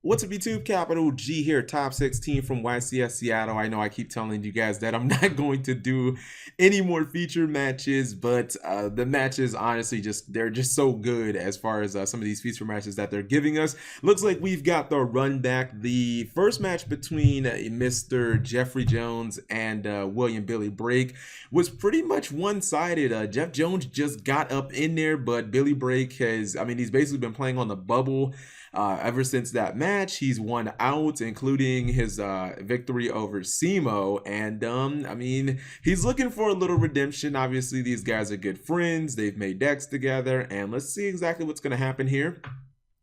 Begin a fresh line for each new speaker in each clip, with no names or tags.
What's up, YouTube? Capital G here, top 16 from YCS Seattle. I know I keep telling you guys that I'm not going to do any more feature matches, but the matches, honestly, they're just so good as far as some of these feature matches that they're giving us. Looks like we've got the run back. The first match between Mr. Jeffrey Jones and William Billy Brake was pretty much one-sided. Jeff Jones just got up in there, but Billy Brake he's basically been playing on the bubble. Ever since that match, he's won out, including his victory over Simo. And he's looking for a little redemption. Obviously, these guys are good friends. They've made decks together, and let's see exactly what's going to happen here.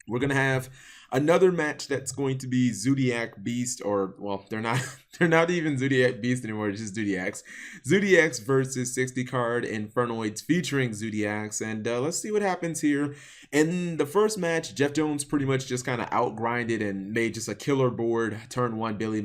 We're going to have another match that's going to be Zodiac Beast, or well, they're not even Zodiac Beast anymore, it's just Zodiacs. Zodiacs versus 60 card Infernoids featuring Zodiacs, and let's see what happens here. In the first match, Jeff Jones pretty much just kind of outgrinded and made just a killer board. Turn one, Billy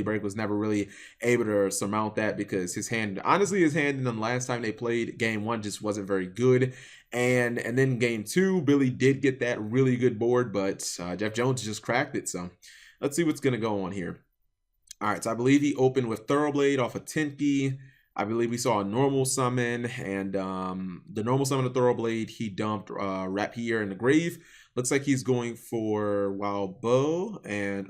Brake was never really able to surmount that because his hand in the last time they played game one just wasn't very good. And then game two, Billy did get that really good board, but Jeff Jones just cracked it. So let's see what's going to go on here. All right, so I believe he opened with Thoroughblade off of Tenki. I believe we saw a normal summon, and the normal summon of Thoroughblade, he dumped Rapier in the grave. Looks like he's going for Wild Boar, and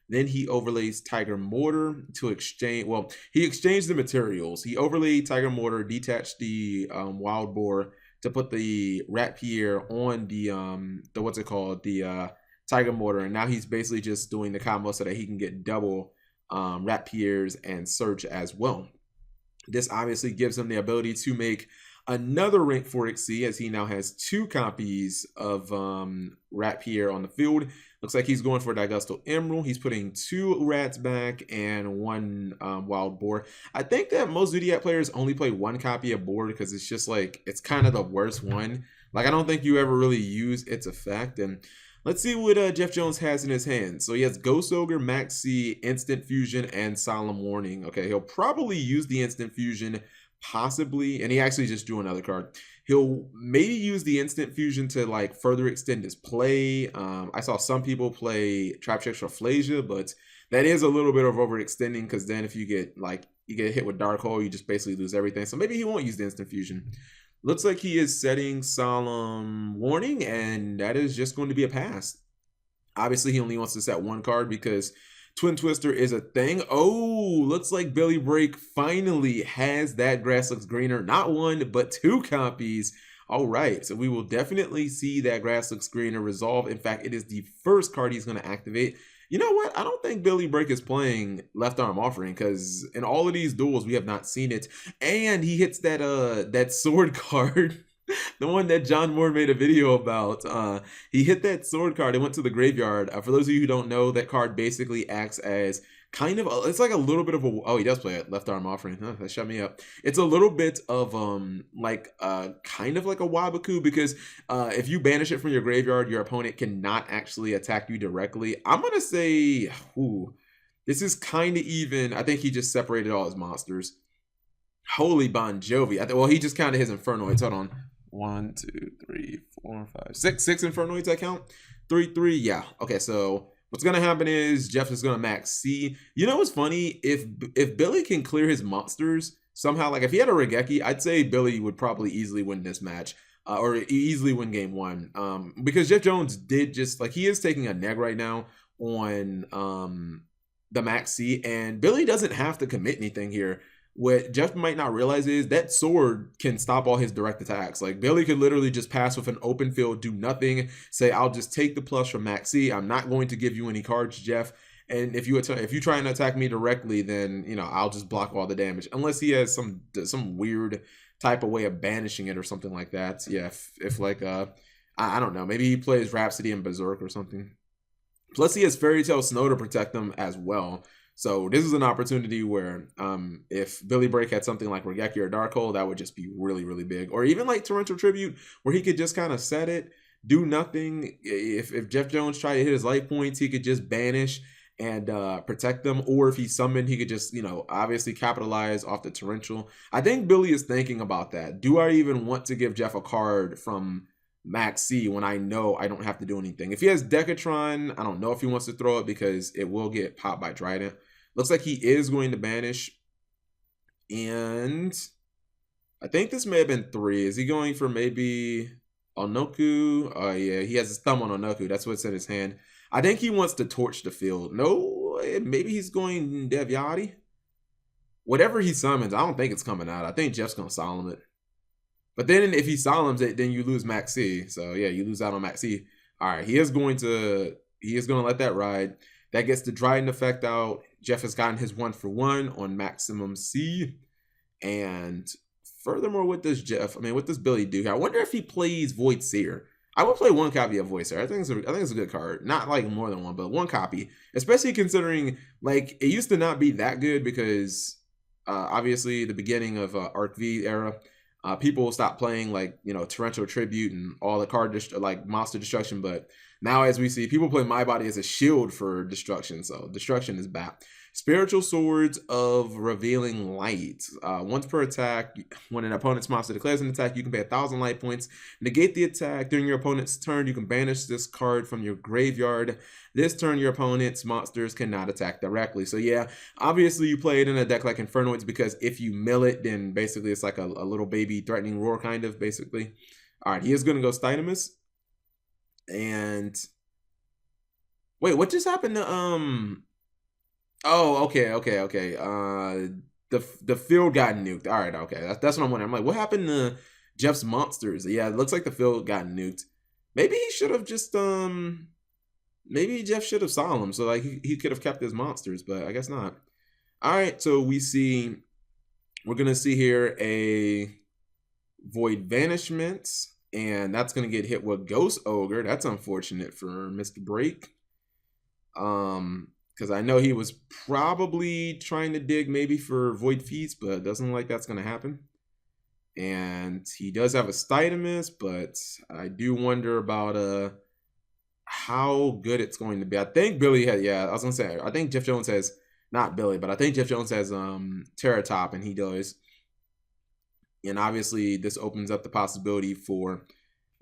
then he overlays Tiger Mortar to exchange. Well, he exchanged the materials. He overlaid Tiger Mortar, detached the Wild Boar to put the Rapier on the what's it called, the Tiger Mortar, and now he's basically just doing the combo so that he can get double Rapiers and Search as well. This obviously gives him the ability to make another rank 4 XC, as he now has 2 copies of Rapier on the field. Looks like he's going for Daigusto Emerald. He's putting 2 rats back and 1 Wild Boar. I think that most Zodiac players only play 1 copy of board because it's just like, it's kind of the worst one. Like, I don't think you ever really use its effect. And let's see what Jeff Jones has in his hand. So he has Ghost Ogre, Maxi, Instant Fusion, and Solemn Warning. Okay, he'll probably use the Instant Fusion, possibly, and he actually just drew another card. He'll maybe use the Instant Fusion to like further extend his play. I saw some people play Trap Checks for Flasia, but that is a little bit of overextending because then if you get hit with Dark Hole, you just basically lose everything. So maybe he won't use the Instant Fusion. Looks like he is setting Solemn Warning, and that is just going to be a pass. Obviously, he only wants to set 1 card because Twin Twister is a thing. Oh, looks like Billy Brake finally has that Grass Looks Greener. Not 1, but 2 copies. All right, so we will definitely see that Grass Looks Greener resolve. In fact, it is the first card he's going to activate. You know what? I don't think Billy Brake is playing Left Arm Offering because in all of these duels, we have not seen it. And he hits that sword card. The one that John Moore made a video about. He hit that sword card. It went to the graveyard. For those of you who don't know, that card basically acts as kind of it's like a little bit of a, oh, he does play it, Left Arm Offering. Huh, that shut me up. It's a little bit of kind of like a Wabaku, because if you banish it from your graveyard, your opponent cannot actually attack you directly. I'm gonna say, this is kind of even. I think he just separated all his monsters. Holy Bon Jovi. Well, he just counted his Infernoids. Hold on. 1, 2, 3, 4, 5, 6 Infernoids, I count. 3, yeah. Okay, so what's gonna happen is Jeff is gonna max C. You know what's funny? If Billy can clear his monsters somehow, like if he had a Regeki, I'd say Billy would probably easily win this match. Or easily win game 1. Because Jeff Jones did just, like, he is taking a neg right now on the max C, and Billy doesn't have to commit anything here. What Jeff might not realize is that sword can stop all his direct attacks. Like, Billy could literally just pass with an open field, do nothing, say, I'll just take the plus from Maxi. I'm not going to give you any cards, Jeff. And if you try and attack me directly, then, you know, I'll just block all the damage. Unless he has some weird type of way of banishing it or something like that. Yeah, if like, I don't know, maybe he plays Rhapsody and Berserk or something. Plus, he has Fairy Tail Snow to protect them as well. So this is an opportunity where if Billy Brake had something like Regeki or Dark Hole, that would just be really, really big. Or even like Torrential Tribute, where he could just kind of set it, do nothing. If Jeff Jones tried to hit his life points, he could just banish and protect them. Or if he summoned, he could just, you know, obviously capitalize off the Torrential. I think Billy is thinking about that. Do I even want to give Jeff a card from Max C when I know I don't have to do anything. If he has Decatron, I don't know if he wants to throw it because it will get popped by Trident. Looks like he is going to banish. And I think this may have been 3. Is he going for maybe Onoku? Oh, yeah, he has his thumb on Onoku. That's what's in his hand. I think he wants to torch the field. No, maybe he's going Dp-Ygo. Whatever he summons, I don't think it's coming out. I think Jeff's going to solemn it. But then if he solemns it, then you lose Max C. So, yeah, you lose out on Max C. All right, he is going to let that ride. That gets the Dryden effect out. Jeff has gotten his 1-for-1 on maximum C. And furthermore, with this Billy do? I wonder if he plays Void Seer. I would play 1 copy of Void Seer. I think it's a good card. Not like more than 1, but 1 copy. Especially considering like it used to not be that good because obviously the beginning of Arc V era, people stopped playing like Torrential Tribute and all the card like monster destruction. But now as we see, people play My Body as a shield for destruction. So destruction is back. Spiritual Swords of Revealing Light. Once per attack, when an opponent's monster declares an attack, you can pay 1,000 light points. Negate the attack. During your opponent's turn, you can banish this card from your graveyard. This turn, your opponent's monsters cannot attack directly. So yeah, obviously you play it in a deck like Infernoids because if you mill it, then basically it's like a little baby threatening roar kind of, basically. All right, he is going to go Stydamus. And wait, what just happened to Oh, okay. The field got nuked. All right, okay. That's what I'm wondering. I'm like, what happened to Jeff's monsters? Yeah, it looks like the field got nuked. Maybe he should have just maybe Jeff should have solemn so like he could have kept his monsters, but I guess not. All right, so we're gonna see here a Void Banishment, and that's gonna get hit with Ghost Ogre. That's unfortunate for Mr. Break. Because I know he was probably trying to dig maybe for Void Feast, but it doesn't look like that's going to happen. And he does have a Stydamus, but I do wonder about how good it's going to be. I think Billy had, yeah, I was going to say, I think Jeff Jones has, not Billy, but I think Jeff Jones has Terra Top, and he does. And obviously, this opens up the possibility for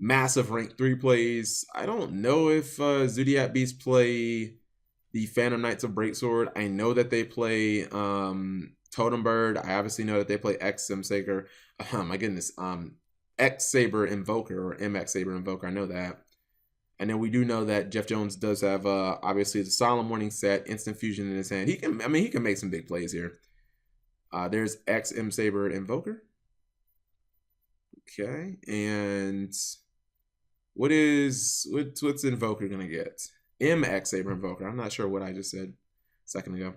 massive rank 3 plays. I don't know if Zodiac Beast play the Phantom Knights of Breaksword. I know that they play Totem Bird. I obviously know that they play X Simsaker. My goodness, X Saber Invoker or MX Saber Invoker. I know that. And then we do know that Jeff Jones does have obviously the Solemn Warning set, Instant Fusion in his hand. He can make some big plays here. There's X M Saber Invoker. Okay, and what's Invoker gonna get? MX Saber Invoker. I'm not sure what I just said a second ago.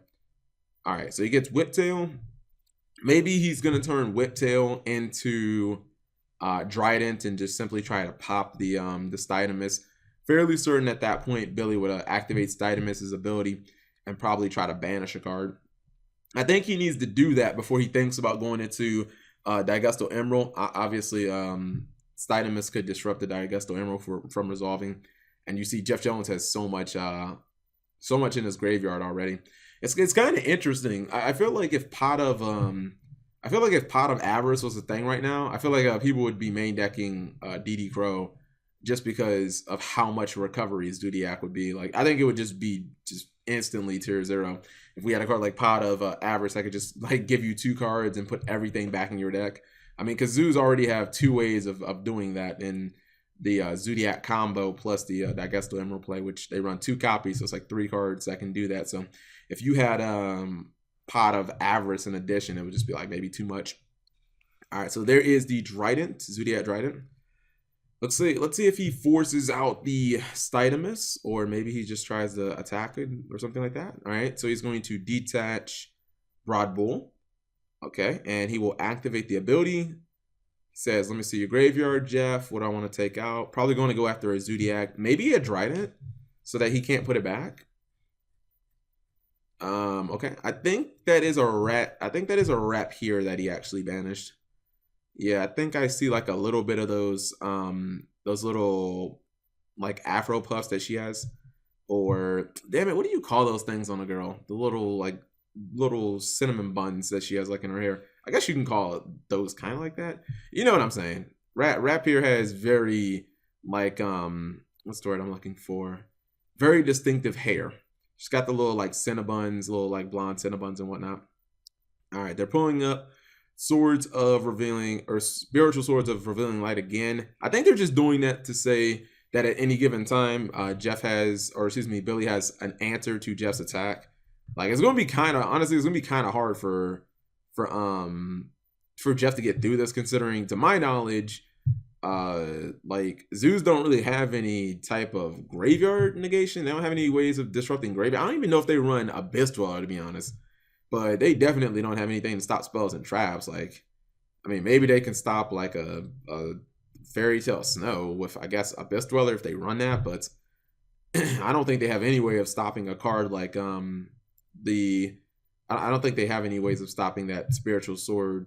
All right, so he gets Whiptail. Maybe he's going to turn Whiptail into Trident and just simply try to pop the Stydamus. Fairly certain at that point, Billy would activate Stydamus' ability and probably try to banish a card. I think he needs to do that before he thinks about going into Daigusto Emerald. Obviously, Stydamus could disrupt the Daigusto Emerald from resolving. And you see Jeff Jones has so much in his graveyard already. It's kind of interesting. I feel like if Pot of Avarice was a thing right now, I feel like people would be main decking DD Crow just because of how much recovery Zodiac would be. Like I think it would just be instantly tier 0. If we had a card like Pot of Avarice, I could just like give you 2 cards and put everything back in your deck. I mean, because Zoos already have 2 ways of doing that in the Zodiac combo plus the Daigusto Emerald play, which they run 2 copies, so it's like 3 cards that can do that. So if you had Pot of Avarice in addition, it would just be like maybe too much. All right, so there is the Trident, Zodiac Trident. Let's see if he forces out the Stydamus, or maybe he just tries to attack it or something like that. All right, so he's going to detach Broad Bull. Okay, and he will activate the ability. Says, let me see your graveyard, Jeff. What do I want to take out? Probably going to go after a Zodiac, maybe a Trident, so that he can't put it back. Okay, I think that is a rat. I think that is a rep here that he actually banished. Yeah, I think I see like a little bit of those little like Afro puffs that she has, or damn it, what do you call those things on a girl? The little cinnamon buns that she has like in her hair. I guess you can call it those kind of like that. You know what I'm saying? Rap here has very like what's the word I'm looking for? Very distinctive hair. She's got the little like Cinnabuns, little like blonde Cinnabuns and whatnot. All right, they're pulling up Swords of Revealing or Spiritual Swords of Revealing Light again. I think they're just doing that to say that at any given time, Jeff has, or excuse me, Billy has an answer to Jeff's attack. Like it's gonna be kind of, honestly, it's gonna be kind of hard for Jeff to get through this, considering, to my knowledge, like zoos don't really have any type of graveyard negation. They don't have any ways of disrupting graveyard. I don't even know if they run Abyss Dweller, to be honest, but they definitely don't have anything to stop spells and traps. Like, I mean, maybe they can stop like a Fairy Tale Snow with, I guess, Abyss Dweller if they run that, but I don't think they have any way of stopping a card like I don't think they have any ways of stopping that Spiritual Sword.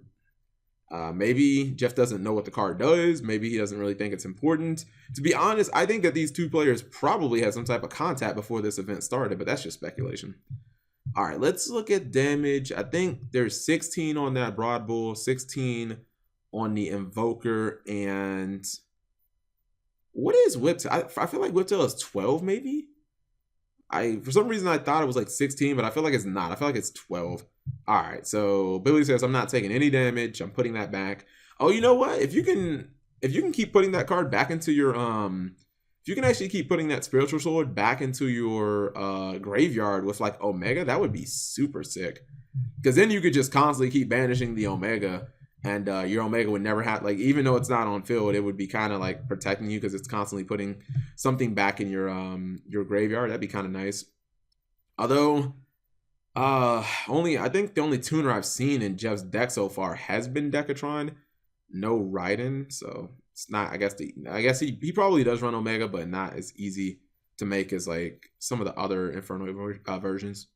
Maybe Jeff doesn't know what the card does. Maybe he doesn't really think it's important. To be honest, I think that these two players probably had some type of contact before this event started, but that's just speculation. All right, let's look at damage. I think there's 16 on that Broad Bull, 16 on the Invoker, and what is Whiptail? I feel like Whiptail is 12 maybe? For some reason I thought it was like 16, but I feel like it's not. I feel like it's 12. All right, so Billy says, I'm not taking any damage. I'm putting that back. Oh, you know what? If you can keep putting that card back into your if you can actually keep putting that Spiritual Sword back into your graveyard with like Omega, that would be super sick. Because then you could just constantly keep banishing the Omega, and your Omega would never have, like, even though it's not on field, it would be kind of like protecting you because it's constantly putting something back in your graveyard. That'd be kind of nice. Although I think the only tuner I've seen in Jeff's deck so far has been Decatron, no Raiden, so it's not, I guess he probably does run Omega, but not as easy to make as like some of the other Inferno versions.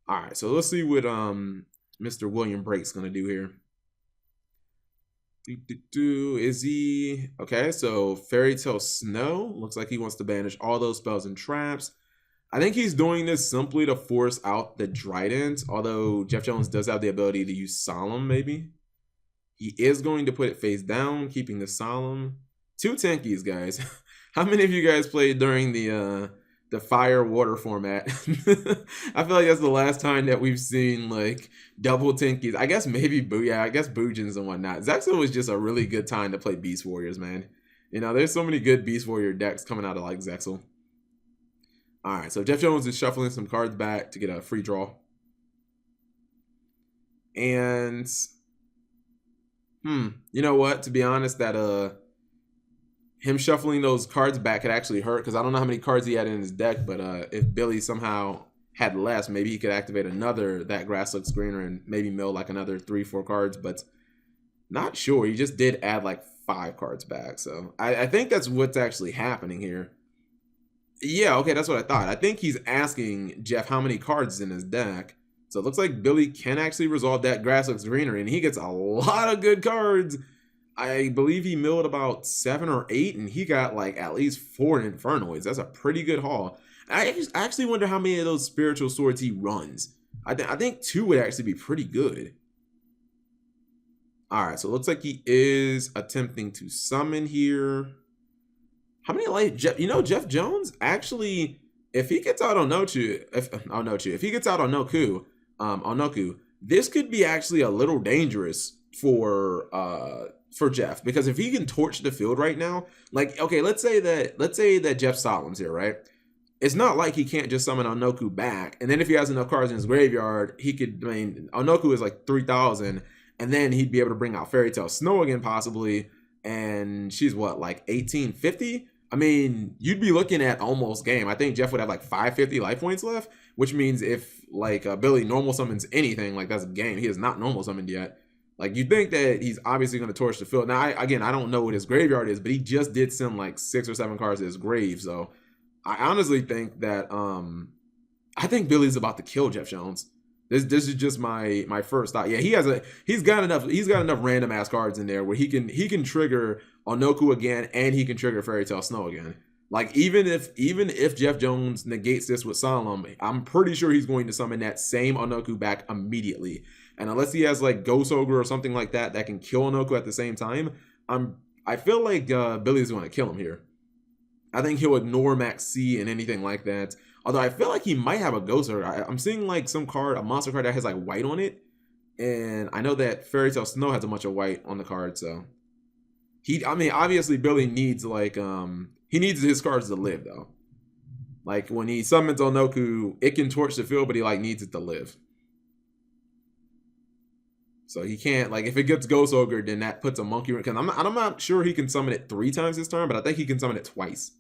All right, so let's see what Mr. William Brake's gonna do here. Is he okay? So Fairy Tale Snow looks like he wants to banish all those spells and traps. I think he's doing this simply to force out the Trident, although Jeff Jones does have the ability to use Solemn, maybe. He is going to put it face down, keeping the Solemn. 2 tankies, guys. How many of you guys played during the fire water format? I feel like that's the last time that we've seen like double tankies. I guess maybe I guess Boojins and whatnot. Zexal was just a really good time to play Beast Warriors, man. You know, there's so many good Beast Warrior decks coming out of like Zexal. All right, so Jeff Jones is shuffling some cards back to get a free draw. And you know what? To be honest, that him shuffling those cards back could actually hurt, because I don't know how many cards he had in his deck, but if Billy somehow had less, maybe he could activate that Grass Looks Greener and maybe mill like another 3-4 cards, but not sure. He just did add like 5 cards back, so I think that's what's actually happening here. Yeah, okay, that's what I thought. I think he's asking Jeff how many cards is in his deck. So it looks like Billy can actually resolve that Grass Looks Greener, and he gets a lot of good cards. I believe he milled about 7 or 8, and he got like at least 4 Infernoids. That's a pretty good haul. I actually wonder how many of those Spiritual Swords he runs. I think 2 would actually be pretty good. All right, so it looks like he is attempting to summon here. How many life? Jeff Jones actually, if he gets out on Onochu, if he gets out on Noku, this could be actually a little dangerous for Jeff, because if he can torch the field right now, like, okay, let's say that Jeff Solemn's here, right? It's not like he can't just summon Onoku back, and then if he has enough cards in his graveyard, he could. I mean, Onoku is like 3,000, and then he'd be able to bring out Fairy Tale Snow again possibly, and she's what, like 1850? I mean, you'd be looking at almost game. I think Jeff would have like 550 life points left, which means if like Billy normal summons anything, like that's a game. He has not normal summoned yet. Like, you think that he's obviously going to torch the field. Now, I don't know what his graveyard is, but he just did send like 6 or 7 cards to his grave. So I honestly think that I think Billy's about to kill Jeff Jones. This is just my first thought. Yeah, he's got enough random ass cards in there where he can trigger Onoku again, and he can trigger Fairy Tale Snow again. Like, even if Jeff Jones negates this with Solemn, I'm pretty sure he's going to summon that same Onoku back immediately. And unless he has like Ghost Ogre or something like that can kill Onoku at the same time, I feel like Billy's going to kill him here. I think he'll ignore Max C and anything like that. Although I feel like he might have a Ghost Ogre. I'm seeing like some card, a monster card that has like white on it. And I know that Fairy Tale Snow has a bunch of white on the card, so I mean, obviously Billy needs like he needs his cards to live though. Like when he summons Onoku, it can torch the field, but he like needs it to live. So he can't, like, if it gets Ghost Ogre, then that puts a monkey. Because I'm not sure he can summon it 3 times this turn, but I think he can summon it twice.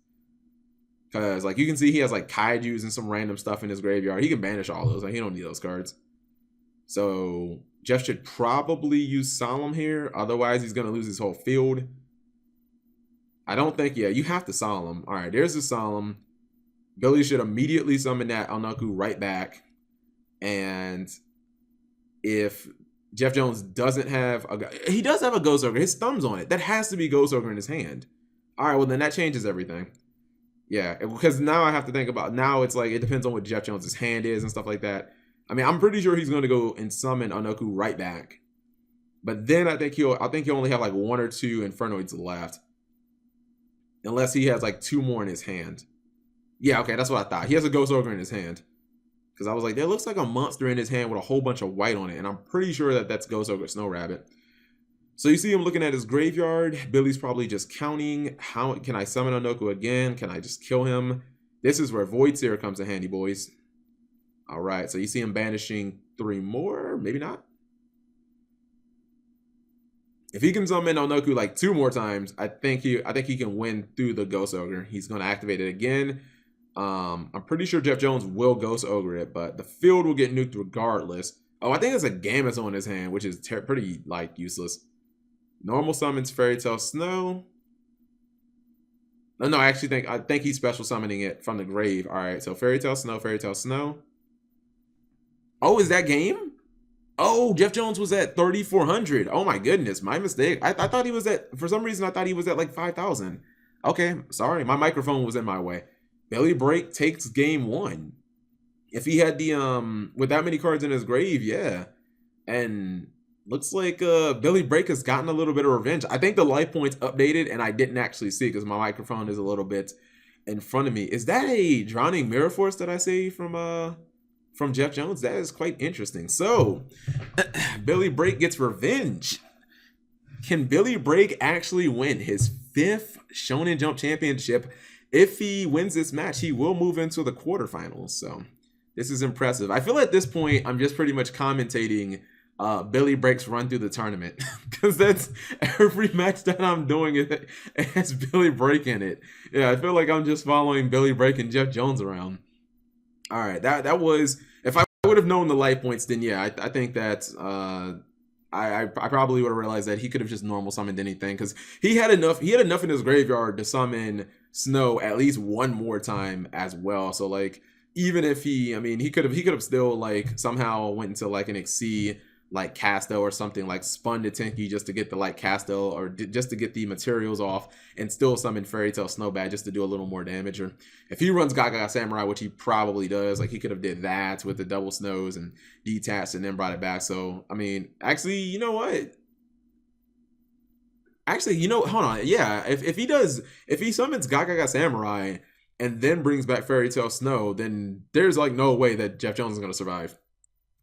Because, like, you can see he has, like, Kaijus and some random stuff in his graveyard. He can banish all those. Like, he don't need those cards. So Jeff should probably use Solemn here. Otherwise, he's going to lose his whole field. I don't think, yeah, you have to Solemn. All right, there's the Solemn. Billy should immediately summon that Onoku right back. And if Jeff Jones doesn't have he does have a Ghost Ogre. His thumb's on it. That has to be Ghost Ogre in his hand. All right, well, then that changes everything. Yeah, because now I have to think about, now it's like, it depends on what Jeff Jones's hand is and stuff like that. I mean, I'm pretty sure he's going to go and summon Onoku right back. But then I think he'll only have like 1 or 2 Infernoids left. Unless he has like 2 more in his hand. Yeah, okay, that's what I thought. He has a Ghost Ogre in his hand. Because I was like, there looks like a monster in his hand with a whole bunch of white on it. And I'm pretty sure that that's Ghost Ogre Snow Rabbit. So you see him looking at his graveyard. Billy's probably just counting. How can I summon Onoku again? Can I just kill him? This is where Void Seer comes in handy, boys. All right, so you see him banishing 3 more. Maybe not. If he can summon Onoku like 2 more times, I think he can win through the Ghost Ogre. He's going to activate it again. I'm pretty sure Jeff Jones will Ghost Ogre it, but the field will get nuked regardless. Oh, I think there's a Gammas on his hand, which is pretty, like, useless. Normal summons Fairy Tale Snow. No, I think he's special summoning it from the grave. All right, so Fairy Tale Snow, Fairy Tale Snow. Oh, is that game? Oh, Jeff Jones was at 3,400. Oh my goodness, my mistake. I thought he was at, for some reason, I thought he was at like 5,000. Okay, sorry, my microphone was in my way. Billy Break takes game 1. If he had the with that many cards in his grave, yeah. And looks like Billy Break has gotten a little bit of revenge. I think the life points updated and I didn't actually see because my microphone is a little bit in front of me. Is that a Drowning Mirror Force that I see from Jeff Jones? That is quite interesting. So Billy Break gets revenge. Can Billy Break actually win his 5th Shonen Jump Championship? If he wins this match, he will move into the quarterfinals. So this is impressive. I feel at this point, I'm just pretty much commentating Billy Break's run through the tournament. Because that's every match that I'm doing, it has Billy Break in it. Yeah, I feel like I'm just following Billy Break and Jeff Jones around. All right, that was, if I would have known the life points, then yeah, I think that I probably would have realized that he could have just normal summoned anything because he had enough in his graveyard to summon Snow at least 1 more time as well. So like, even if he could have still like somehow went into like an Exceed like Castel or something, like spun to Tenki just to get the like Castel or just to get the materials off and still summon Fairy Tale Snowbat just to do a little more damage. Or if he runs Gaga Samurai, which he probably does, like he could have did that with the double snows and detached and then brought it back. So I mean, actually, you know what? Actually, you know, hold on. Yeah, if he summons Gaga Samurai and then brings back Fairy Tale Snow, then there's like no way that Jeff Jones is gonna survive.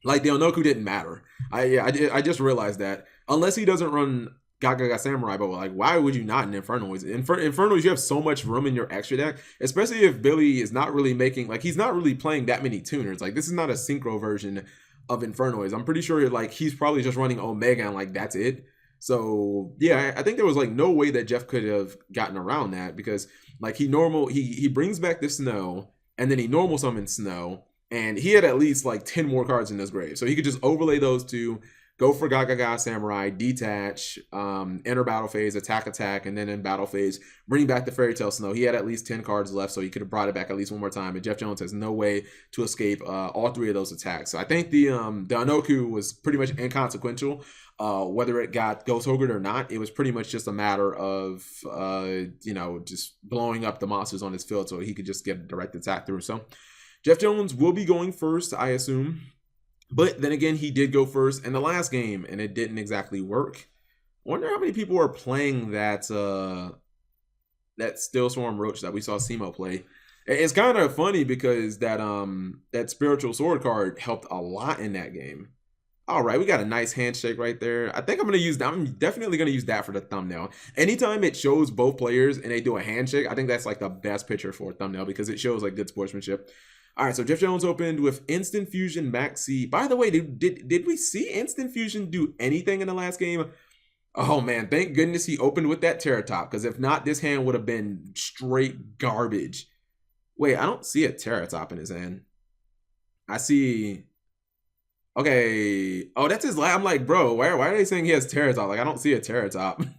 Like the Onoku didn't matter. I just realized that unless he doesn't run Gaga Samurai, but like why would you not in Infernoids? Infernoids, you have so much room in your extra deck, especially if Billy is not really making, like he's not really playing that many tuners. Like this is not a synchro version of Infernoids. I'm pretty sure like he's probably just running Omega and like that's it. So yeah, I think there was like no way that Jeff could have gotten around that because like he brings back the Snow and then he normal summons Snow. And he had at least like 10 more cards in his grave. So he could just overlay those 2, go for Gaga Samurai, detach, enter battle phase, attack, and then in battle phase, bring back the Fairy Tale Snow. He had at least 10 cards left, so he could have brought it back at least 1 more time. And Jeff Jones has no way to escape all 3 of those attacks. So I think the Onoku was pretty much inconsequential. Whether it got Ghost Ogre or not, it was pretty much just a matter of, just blowing up the monsters on his field so he could just get a direct attack through. So Jeff Jones will be going first, I assume. But then again, he did go first in the last game, and it didn't exactly work. I wonder how many people are playing that that Still Swarm Roach that we saw Simo play. It's kind of funny because that Spiritual Sword card helped a lot in that game. All right, we got a nice handshake right there. I think I'm gonna use that. I'm definitely gonna use that for the thumbnail. Anytime it shows both players and they do a handshake, I think that's like the best picture for a thumbnail because it shows like good sportsmanship. All right, so Jeff Jones opened with Instant Fusion Maxi. By the way, did we see Instant Fusion do anything in the last game? Oh man, thank goodness he opened with that Terratop, because if not, this hand would have been straight garbage. Wait, I don't see a Terratop in his hand. I see. Okay. Oh, that's his last. I'm like, bro, why are they saying he has Terratop? Like, I don't see a Terratop.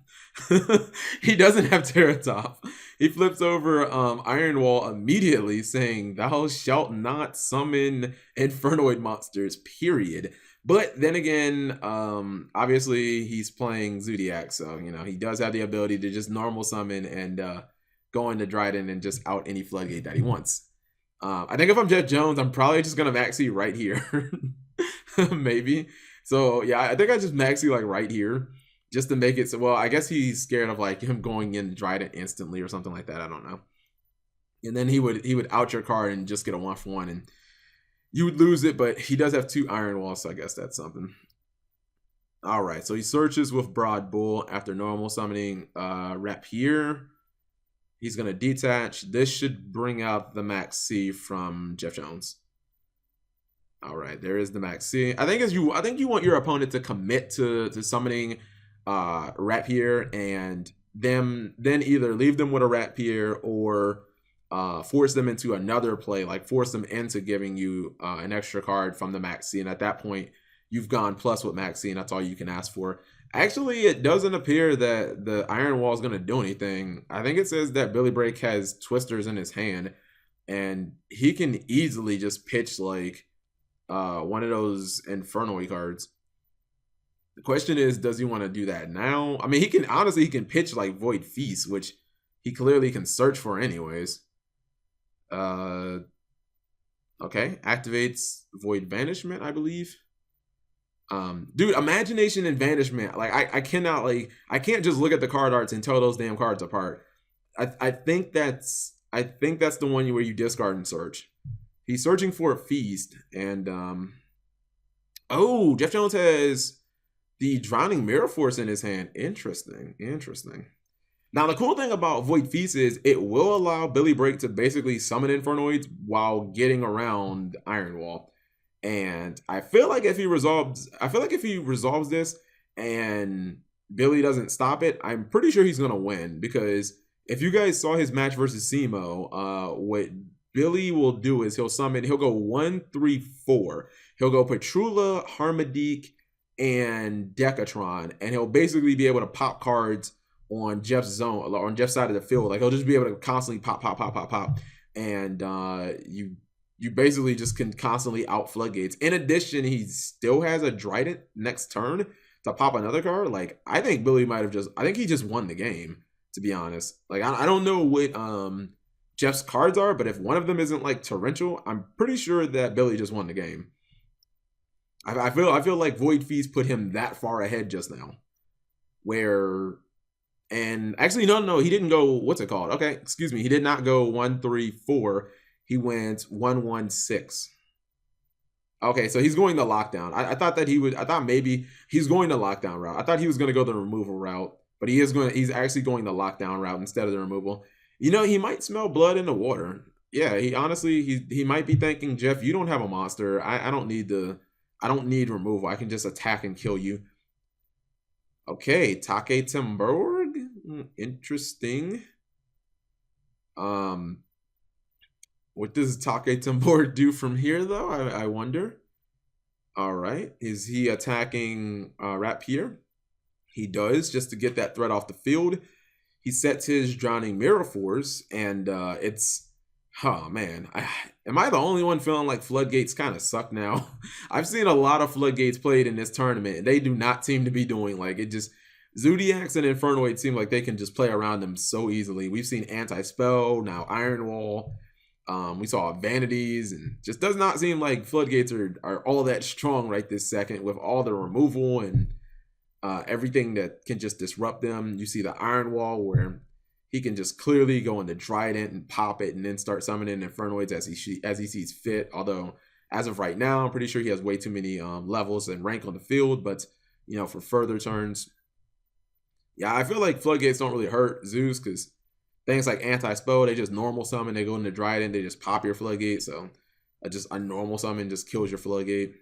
He doesn't have Terratop. He flips over Iron Wall immediately, saying, "Thou shalt not summon Infernoid monsters, period." But then again, obviously he's playing Zodiac, so you know he does have the ability to just normal summon and go into Dryden and just out any floodgate that he wants. I think if I'm Jeff Jones, I'm probably just gonna maxi right here. Maybe. So yeah, I think I just maxi like right here just to make it so. Well, I guess he's scared of like him going in Dryden instantly or something like that. I don't know. And then he would out your card and just get a 1-for-1, and you would lose it. But he does have 2 Iron Walls, so I guess that's something. All right, so he searches with Broad Bull after normal summoning Rapier. He's gonna detach. This should bring out the Max C from Jeff Jones. All right, there is the Max C. I think you want your opponent to commit to summoning Rapier, and then either leave them with a Rapier or force them into another play, like force them into giving you an extra card from the Max C. And at that point, you've gone plus with Max C, and that's all you can ask for. Actually, it doesn't appear that the Iron Wall is going to do anything. I think it says that Billy Break has Twisters in his hand, and he can easily just pitch like one of those Inferno cards. The question is, does he want to do that now? I mean, he can pitch like Void Feast, which he clearly can search for anyways. Okay, activates Void Banishment, I believe. Dude, Imagination and Vanishment, like I can't just look at the card arts and tell those damn cards apart. I think that's the one where you discard and search. He's searching for a Feast, and oh, Jeff Jones has the Drowning Mirror Force in his hand. Interesting. Now, the cool thing about Void Feast is it will allow Billy Break to basically summon Infernoids while getting around Iron Wall. And I feel like if he resolves this and Billy doesn't stop it, I'm pretty sure he's gonna win. Because if you guys saw his match versus Simo, what Billy will do is he'll go 1, 3, 4. He'll go Petrula, Harmadique, and Decatron, and he'll basically be able to pop cards on Jeff's zone, on Jeff's side of the field. Like he'll just be able to constantly pop, and you basically just can constantly out floodgates. In addition, he still has a Dryden next turn to pop another card. Like I think Billy might have he just won the game, to be honest. Like I don't know what Jeff's cards are, but if one of them isn't like torrential, I'm pretty sure that Billy just won the game. I feel like Void Feast put him that far ahead just now. And actually, no, he didn't go, what's it called? Okay, excuse me. He did not go 1, 3, 4. He went 1, 1, 6. Okay, so he's going the lockdown. I thought maybe he's going the lockdown route. I thought he was going to go the removal route, but he's actually going the lockdown route instead of the removal. You know, he might smell blood in the water. Yeah, he might be thinking, Jeff, you don't have a monster. I don't need removal. I can just attack and kill you. Okay, Take Timburg. Interesting. What does Take Timburg do from here, though? I wonder. All right. Is he attacking Rapier? He does, just to get that threat off the field. He sets his Drowning Mirror Force, and oh man, am I the only one feeling like floodgates kind of suck now? I've seen a lot of floodgates played in this tournament, and they do not seem to be doing like it. Just Zodiacs and Infernoids seem like they can just play around them so easily. We've seen Anti-Spell, now Iron Wall. We saw Vanities, and just does not seem like floodgates are all that strong right this second with all the removal and everything that can just disrupt them. You see the Iron Wall where he can just clearly go into Trident and pop it and then start summoning Infernoids as he sees fit. Although, as of right now, I'm pretty sure he has way too many levels and rank on the field. But, you know, for further turns, yeah, I feel like Floodgates don't really hurt Zeus because things like Anti-Spell, they just normal summon, they go into Dryden, they just pop your Floodgate. So just a normal summon just kills your Floodgate.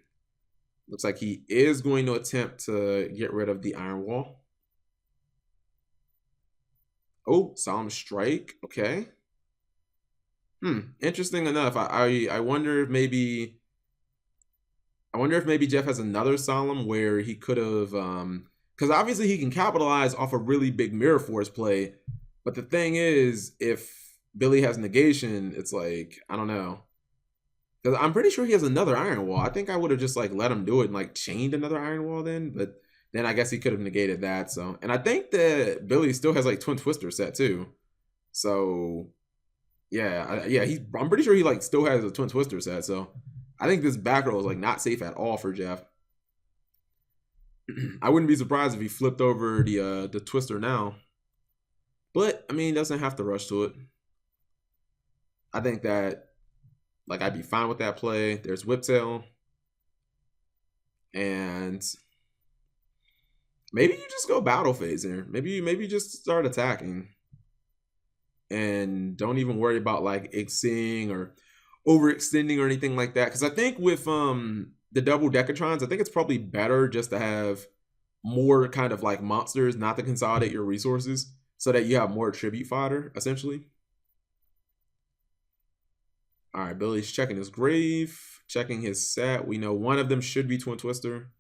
Looks like he is going to attempt to get rid of the Iron Wall. Oh, Solemn Strike. Okay. Interesting enough. I wonder if maybe Jeff has another Solemn where he could have because obviously he can capitalize off a really big Mirror Force play. But the thing is, if Billy has negation, it's like, I don't know. Because I'm pretty sure he has another Iron Wall. I think I would have just like let him do it and like chained another Iron Wall then. But then I guess he could have negated that. So, and I think that Billy still has like Twin Twister set too. So yeah, I'm pretty sure he like still has a Twin Twister set. So I think this back row is like not safe at all for Jeff. I wouldn't be surprised if he flipped over the Twister now. But I mean, he doesn't have to rush to it. I think that like I'd be fine with that play. There's Whiptail. And maybe you just go battle phase here. Maybe you just start attacking. And don't even worry about like Xing or overextending or anything like that. Because I think with the double Decatrons, I think it's probably better just to have more kind of like monsters, not to consolidate your resources, so that you have more tribute fodder, essentially. All right, Billy's checking his grave, checking his set. We know one of them should be Twin Twister.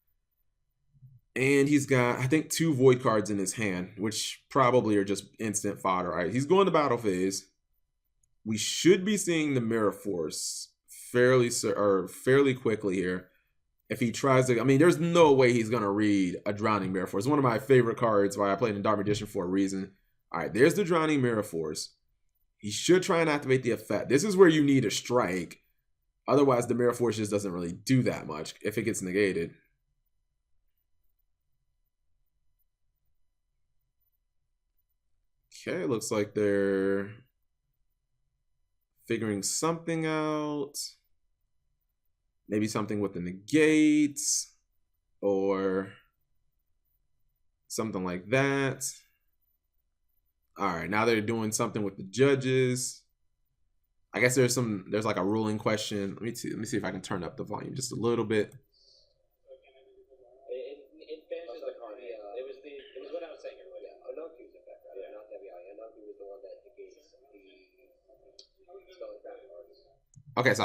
And he's got, I think, 2 Void cards in his hand, which probably are just instant fodder. All right, he's going to battle phase. We should be seeing the Mirror Force fairly quickly here. If he tries to, I mean, there's no way he's going to read a Drowning Mirror Force. One of my favorite cards, why I played in Dark Magician for a reason. All right, there's the Drowning Mirror Force. He should try and activate the effect. This is where you need a strike. Otherwise, the Mirror Force just doesn't really do that much if it gets negated. Okay, looks like they're figuring something out. Maybe something with the negates or something like that. All right, now they're doing something with the judges. I guess there's like a ruling question. Let me see if I can turn up the volume just a little bit.
It banishes the card. It was what I was saying earlier. Anoki's effect, right? Yeah. Not Dp-Ygo. Anoki was the one that negates the spelling back cards.
Okay, so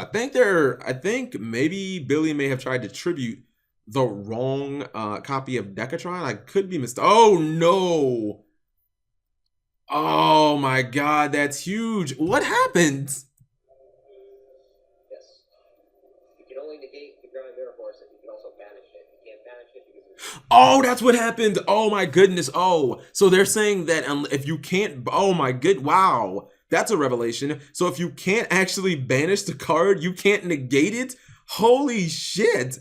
I think maybe Billy may have tried to tribute the wrong copy of Decatron. I could be mistaken. Oh no! Oh my god, that's huge. What happened?
Yes. You can only negate the Ground Mirror Force, and you can also banish it. You can't banish it because
oh, that's what happened. Oh my goodness. Oh, so they're saying that if you can't, oh my good, wow. That's a revelation. So if you can't actually banish the card, you can't negate it? Holy shit.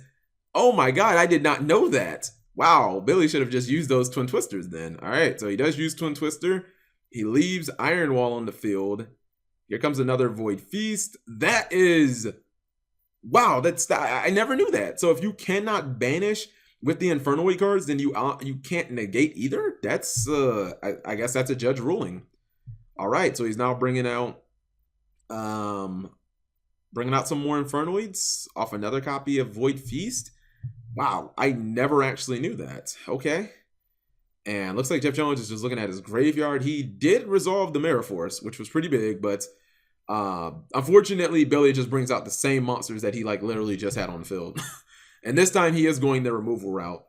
Oh my god, I did not know that. Wow, Billy should have just used those Twin Twisters then. All right, so he does use Twin Twister. He leaves Iron Wall on the field. Here comes another Void Feast. That is, wow, I never knew that. So if you cannot banish with the Infernoid cards, then you can't negate either? That's, I guess that's a judge ruling. All right, so he's now bringing out some more Infernoids off another copy of Void Feast. Wow, I never actually knew that. Okay. And looks like Jeff Jones is just looking at his graveyard. He did resolve the Mirror Force, which was pretty big, but unfortunately, Billy just brings out the same monsters that he like literally just had on the field. And this time he is going the removal route.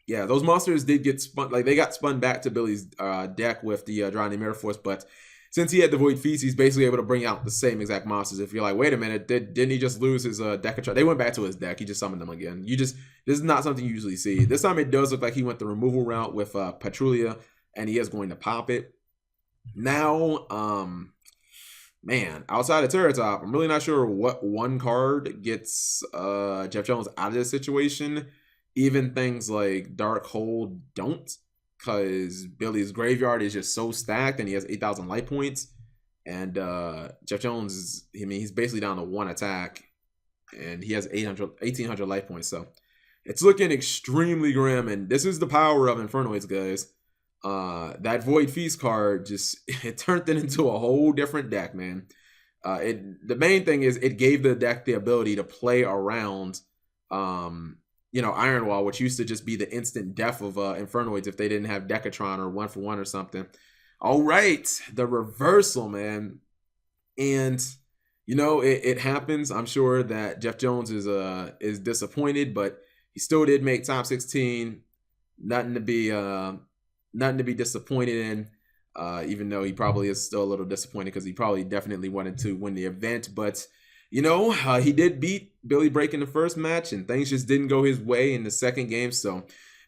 Yeah, those monsters did get spun, like they got spun back to Billy's deck with the Drowning Mirror Force, but since he had the Void Feast, he's basically able to bring out the same exact monsters. If you're like, wait a minute, didn't he just lose his deck? They went back to his deck. He just summoned them again. This is not something you usually see. This time it does look like he went the removal route with Patrulia, and he is going to pop it. Now, man, outside of Terra Top, I'm really not sure what one card gets Jeff Jones out of this situation. Even things like Dark Hold don't. because Billy's graveyard is just so stacked, and he has 8,000 life points. And Jeff Jones is, I mean, he's basically down to 1 attack, and he has 1,800 life points. So it's looking extremely grim, and this is the power of Infernoids, guys. That Void Feast card just, it turned it into a whole different deck, man. The main thing is it gave the deck the ability to play around, you know, Iron Wall, which used to just be the instant death of Infernoids if they didn't have Decatron or 1-for-1 or something. All right, the reversal, man. And, you know, it happens. I'm sure that Jeff Jones is disappointed, but he still did make top 16. Nothing to be disappointed in. Even though he probably is still a little disappointed because he probably definitely wanted to win the event. But, you know, he did beat Billy Brake in the first match, and things just didn't go his way in the second game. So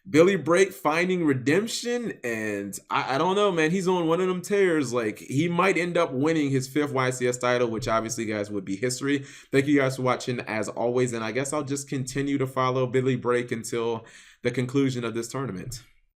Billy Brake finding redemption, and I don't know, man. He's on one of them tears. Like, he might end up winning his 5th YCS title, which obviously, guys, would be history. Thank you guys for watching, as always, and I guess I'll just continue to follow Billy Brake until the conclusion of this tournament.